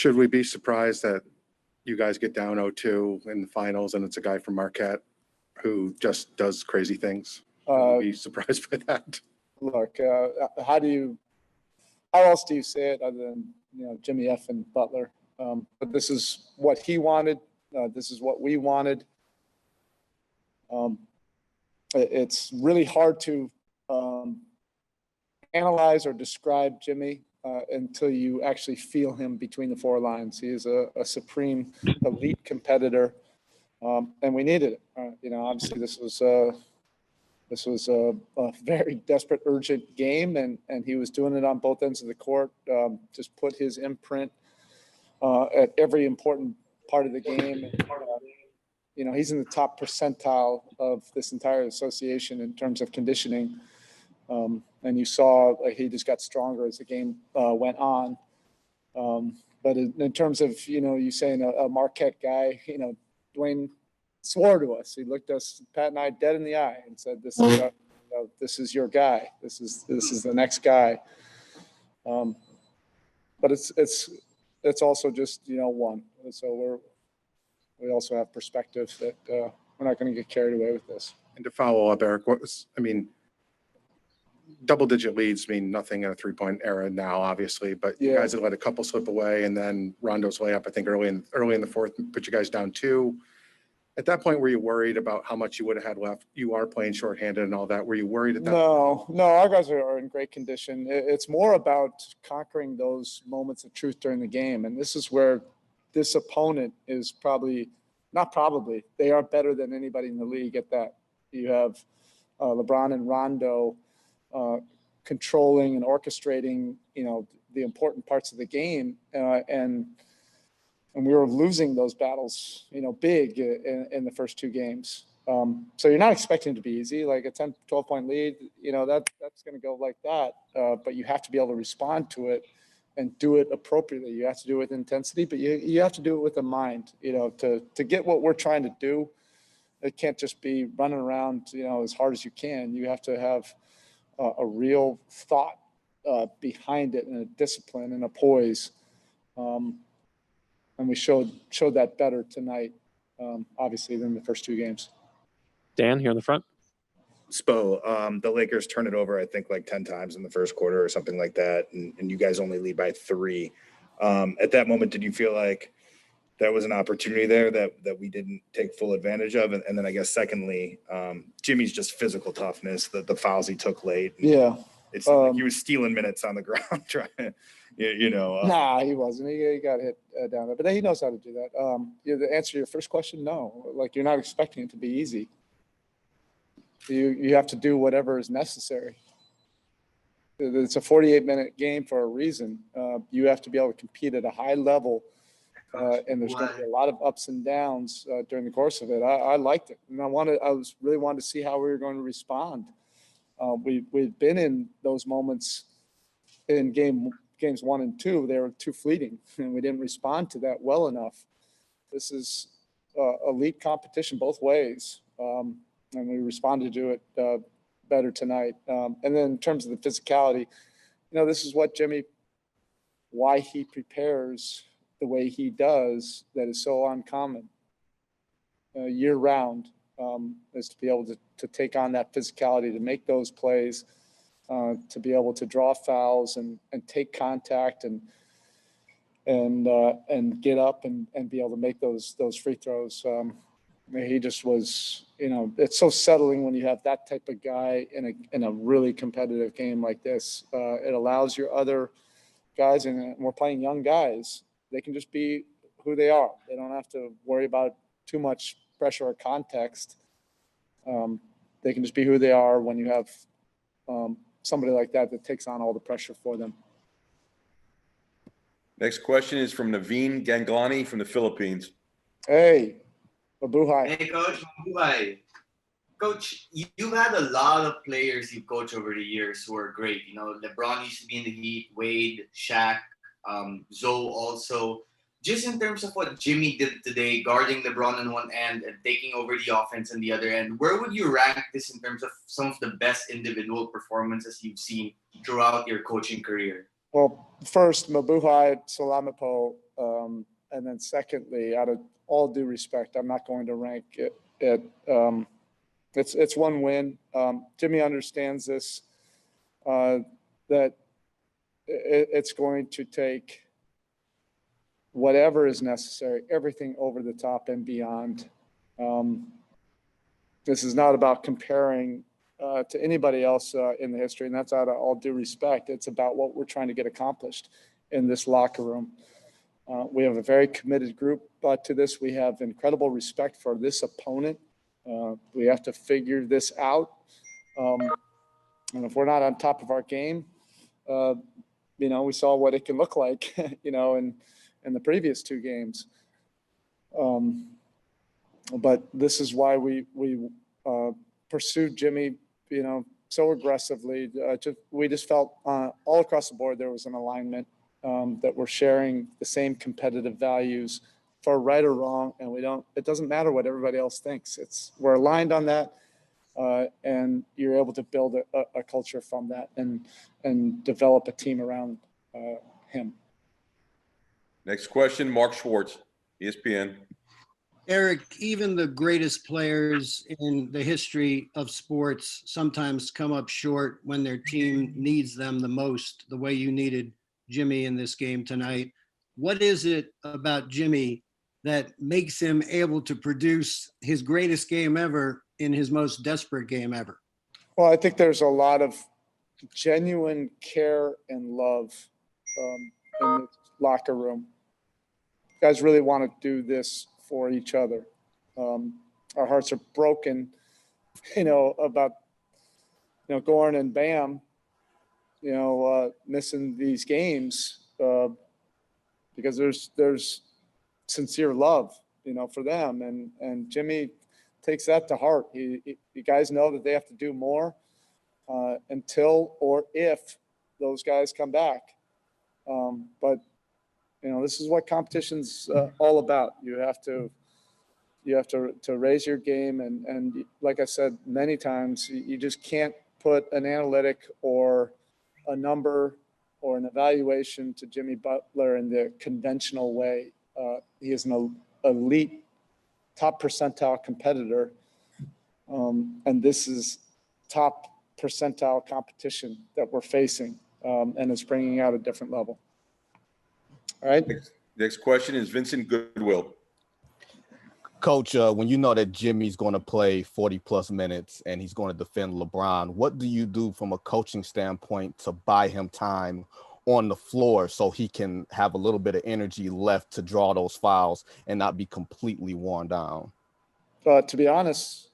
Should we be surprised that you guys get down 0-2 in the finals and it's a guy from Marquette who just does crazy things? Should we be surprised by that? Look, how else do you say it other than, Jimmy F and Butler? But this is what he wanted. This is what we wanted. It's really hard to analyze or describe Jimmy until you actually feel him between the four lines. He is a supreme elite competitor, and we needed it. Obviously this was a very desperate, urgent game, and he was doing it on both ends of the court. Just put his imprint at every important part of the game. He's in the top percentile of this entire association in terms of conditioning. And you saw he just got stronger as the game went on. But in terms of, you saying a Marquette guy, Dwayne swore to us. He looked us, Pat and I, dead in the eye and said, "This is your guy. This is the next guy." But it's also just one. So we also have perspective that we're not going to get carried away with this. And to follow up, Erik, double-digit leads mean nothing in a three-point era now, obviously, but you guys have let a couple slip away, and then Rondo's layup, I think, early in the fourth, put you guys down 2. At that point, were you worried about how much you would have had left? You are playing shorthanded and all that. Were you worried at that point? No, our guys are in great condition. It's more about conquering those moments of truth during the game, and this is where this opponent is they are better than anybody in the league at that. You have LeBron and Rondo controlling and orchestrating, the important parts of the game, and we were losing those battles, big in the first 2 games. So you're not expecting it to be easy, like a 10, 12-point lead, that's going to go like that. But you have to be able to respond to it and do it appropriately. You have to do it with intensity, but you have to do it with a mind, to get what we're trying to do. It can't just be running around, as hard as you can. You have to have a real thought behind it, and a discipline and a poise. And we showed that better tonight, obviously, than the first 2 games. Dan, here in the front. Spo, the Lakers turn it over, I think, like 10 times in the first quarter or something like that, and you guys only lead by 3. At that moment, did you feel like that was an opportunity there that we didn't take full advantage of? And then I guess secondly, Jimmy's just physical toughness, the fouls he took late. It's like he was stealing minutes on the ground trying, Nah, he wasn't. He got hit down there, but he knows how to do that. To answer your first question, no. Like, you're not expecting it to be easy. You have to do whatever is necessary. It's a 48-minute game for a reason. You have to be able to compete at a high level, and there's going to be a lot of ups and downs during the course of it. I liked it, and I really wanted to see how we were going to respond. We've been in those moments in games 1 and 2. They were too fleeting, and we didn't respond to that well enough. This is elite competition both ways, and we responded to it better tonight. And then in terms of the physicality, this is what why he prepares the way he does, that is so uncommon year round, is to be able to take on that physicality, to make those plays, to be able to draw fouls and take contact and get up and be able to make those free throws. He just was, it's so settling when you have that type of guy in a really competitive game like this. It allows your other guys, and we're playing young guys, they can just be who they are. They don't have to worry about too much pressure or context. They can just be who they are when you have somebody like that takes on all the pressure for them. Next question is from Naveen Ganglani from the Philippines. Hey, mabuhay. Hey, Coach. Mabuhay. Coach, you've had a lot of players you coach over the years who are great. LeBron used to be in the Heat, Wade, Shaq, Zoe also. Just in terms of what Jimmy did today, guarding LeBron on one end and taking over the offense on the other end, where would you rank this in terms of some of the best individual performances you've seen throughout your coaching career? Well, first, Mabuhay Salamapo, and then secondly, out of all due respect, I'm not going to rank it. It's one win. Jimmy understands this, that it's going to take whatever is necessary, everything over the top and beyond. This is not about comparing to anybody else in the history, and that's out of all due respect. It's about what we're trying to get accomplished in this locker room. We have a very committed group to this. We have incredible respect for this opponent. We have to figure this out. And if we're not on top of our game, we saw what it can look like, in the previous two games. But this is why we pursued Jimmy, so aggressively. We just felt all across the board there was an alignment, that we're sharing the same competitive values for right or wrong, and it doesn't matter what everybody else thinks. We're aligned on that, and you're able to build a culture from that and develop a team around him. Next question, Mark Schwartz, ESPN. Erik, even the greatest players in the history of sports sometimes come up short when their team needs them the most, the way you needed Jimmy in this game tonight. What is it about Jimmy that makes him able to produce his greatest game ever in his most desperate game ever? Well, I think there's a lot of genuine care and love in the locker room. Guys really want to do this for each other. Our hearts are broken, about, Goran and Bam, missing these games because there's sincere love, for them. And Jimmy takes that to heart. You guys know that they have to do more until or if those guys come back. But this is what competition's all about. You have to raise your game, and like I said many times, you just can't put an analytic or a number or an evaluation to Jimmy Butler in the conventional way. He is an elite, top percentile competitor, and this is top percentile competition that we're facing, and it's bringing out a different level. All right. Next question is Vincent Goodwill. Coach, when you know that Jimmy's going to play 40+ minutes and he's going to defend LeBron, what do you do from a coaching standpoint to buy him time on the floor so he can have a little bit of energy left to draw those fouls and not be completely worn down? To be honest,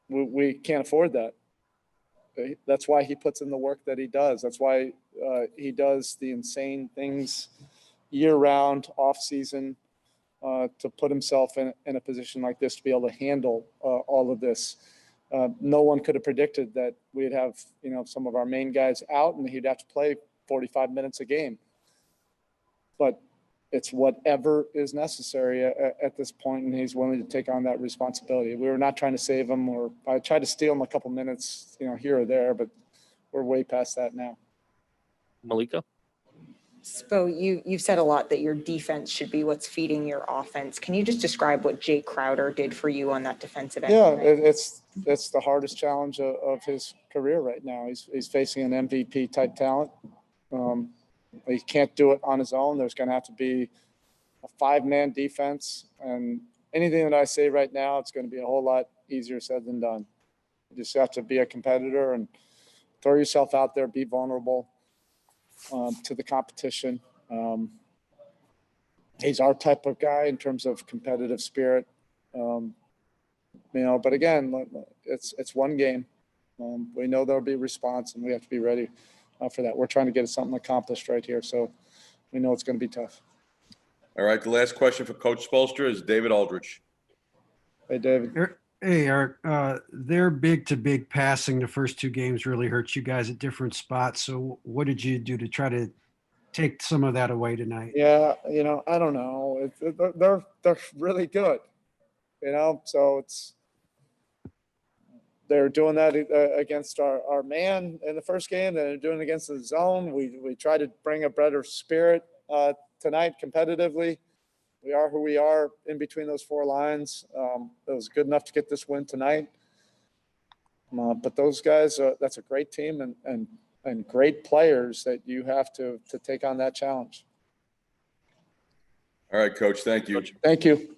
we can't afford that. That's why he puts in the work that he does. That's why he does the insane things year-round, off-season, to put himself in a position like this to be able to handle all of this. No one could have predicted that we'd have, some of our main guys out and he'd have to play 45 minutes a game. But it's whatever is necessary at this point, and he's willing to take on that responsibility. We were not trying to save him, or I tried to steal him a couple minutes, here or there, but we're way past that now. Malika? Spo, you've said a lot that your defense should be what's feeding your offense. Can you just describe what Jay Crowder did for you on that defensive end? Yeah, it's the hardest challenge of his career right now. He's facing an MVP type talent. He can't do it on his own. There's going to have to be a 5-man defense, and anything that I say right now, it's going to be a whole lot easier said than done. You just have to be a competitor and throw yourself out there, be vulnerable to the competition. He's our type of guy in terms of competitive spirit. But again, it's one game. We know there'll be a response, and we have to be ready for that. We're trying to get something accomplished right here, so we know it's going to be tough. All right, the last question for Coach Spoelstra is David Aldrich. Hey, David. Hey, Erik. Their big-to-big passing the first two games really hurt you guys at different spots. So what did you do to try to take some of that away tonight? Yeah, I don't know. They're really good, so They're doing that against our man in the first game. They're doing it against the zone. We try to bring a better spirit tonight competitively. We are who we are in between those four lines. It was good enough to get this win tonight. But those guys, that's a great team and great players that you have to take on that challenge. All right, coach, thank you. Thank you.